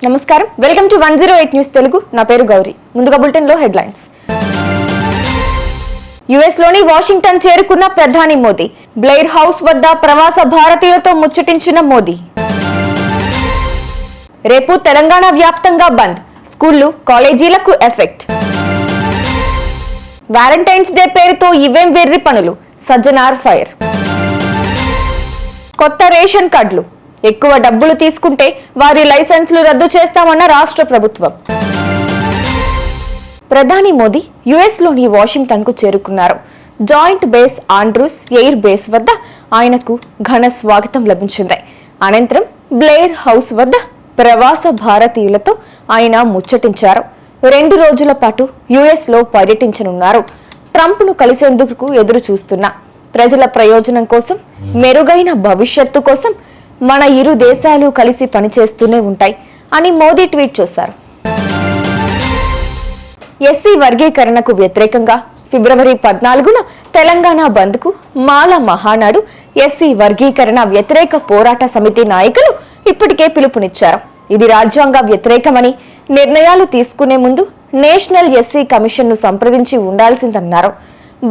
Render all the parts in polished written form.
నమస్కారం, welcome to 108 news Telugu. నా పేరు గౌరీ. ముందుగా బులెటిన్ లో హెడ్లైన్స్. యుఎస్ లోని వాషింగ్టన్ చేరుకున్న ప్రధాని మోదీ. బ్లెయిర్ హౌస్ వద్ద ప్రవాస భారతీయులతో ముచ్చటించిన మోదీ. రేపు తెలంగాణ వ్యాప్తంగా బంద్, స్కూళ్లు కాలేజీలకు ఎఫెక్ట్. వాలంటైన్స్ డే పేరుతో ఇవేం వెర్రి పనులు, సజ్జనార్ ఫైర్. కొత్త రేషన్ కార్డులు, ఎక్కువ డబ్బులు తీసుకుంటే వారి లైసెన్సులు రద్దు చేస్తామన్న రాష్ట్ర ప్రభుత్వం. ప్రధాని మోదీ యుఎస్ లోని వాషింగ్టన్ కు చేరుకున్నారు. Joint base Andrews air base వద్ద ఆయనకు ఘన స్వాగతం లభించింది. అనంతరం బ్లెయిర్ హౌస్ వద్ద ప్రవాస భారతీయులతో ఆయన ముచ్చటించారు. 2 రోజుల పాటు యుఎస్ లో పర్యటించనున్నారు. ట్రంప్ ను కలిసేందుకు ఎదురు చూస్తున్న ప్రజల ప్రయోజనం కోసం, మెరుగైన భవిష్యత్తు కోసం మన ఇరు దేశాలు కలిసి పనిచేస్తూనే ఉంటాయి అని మోదీ ట్వీట్ చేశారు. ఎస్సీ వర్గీకరణకు వ్యతిరేకంగా ఫిబ్రవరి 14న తెలంగాణ బంద్ కు మాల మహానాడు ఎస్సీ వర్గీకరణ వ్యతిరేక పోరాట సమితి నాయకులు ఇప్పటికే పిలుపునిచ్చారు. ఇది రాజ్యాంగ వ్యతిరేకమని, నిర్ణయాలు తీసుకునే ముందు నేషనల్ ఎస్సీ కమిషన్ ను సంప్రదించి ఉండాల్సిందన్నారు.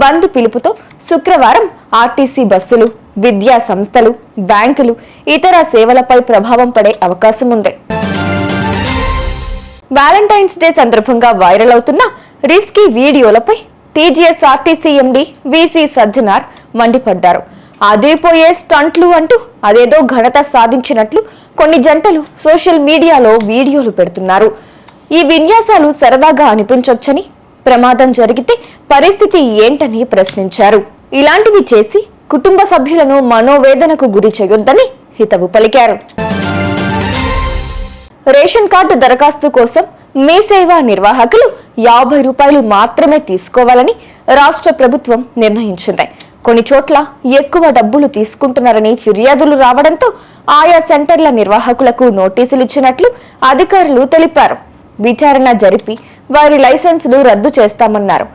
బంద్ పిలుపుతో శుక్రవారం ఆర్టీసీ బస్సులు, విద్యా సంస్థలు, బ్యాంకులు, ఇతర సేవలపై ప్రభావం పడే అవకాశం ఉంది. వాలంటైన్స్ డే సందర్భంగా వైరల్ అవుతున్న రిస్కీ వీడియోలపై TGS RTC MD VC Sajjanar మండిపడ్డారు. అదిరిపోయే స్టంట్లు అంటూ అదేదో ఘనత సాధించినట్లు కొన్ని జంటలు సోషల్ మీడియాలో వీడియోలు పెడుతున్నారు. ఈ విన్యాసాలు సరదాగా అనిపించొచ్చని, ప్రమాదం జరిగితే పరిస్థితి ఏంటని ప్రశ్నించారు. ఇలాంటివి చేసి కుటుంబ సభ్యులను మనోవేదనకు గురి చేయొద్దని హితవు పలికారు. రేషన్ కార్డు దరఖాస్తు కోసం మీ సేవా నిర్వాహకులు 50 రూపాయలు మాత్రమే తీసుకోవాలని రాష్ట్ర ప్రభుత్వం నిర్ణయించింది. కొన్ని చోట్ల ఎక్కువ డబ్బులు తీసుకుంటున్నారని ఫిర్యాదులు రావడంతో ఆయా సెంటర్ల నిర్వాహకులకు నోటీసులు ఇచ్చినట్లు అధికారులు తెలిపారు. విచారణ జరిపి వారి లైసెన్సులు రద్దు చేస్తామన్నారు.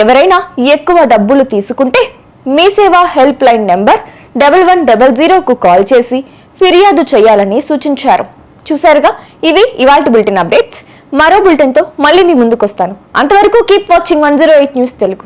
ఎవరైనా ఎక్కువ డబ్బులు తీసుకుంటే మీ సేవా హెల్ప్ లైన్ నెంబర్ 1100కు కాల్ చేసి ఫిర్యాదు చేయాలని సూచించారు. చూసారుగా, ఇవి ఇవాల్టి బులెటిన్ అప్డేట్స్. మరో బులెటిన్ తో మళ్ళీ మీ ముందుకు వస్తాను. అంతవరకు కీప్ వాచింగ్ 108 న్యూస్ తెలుగు.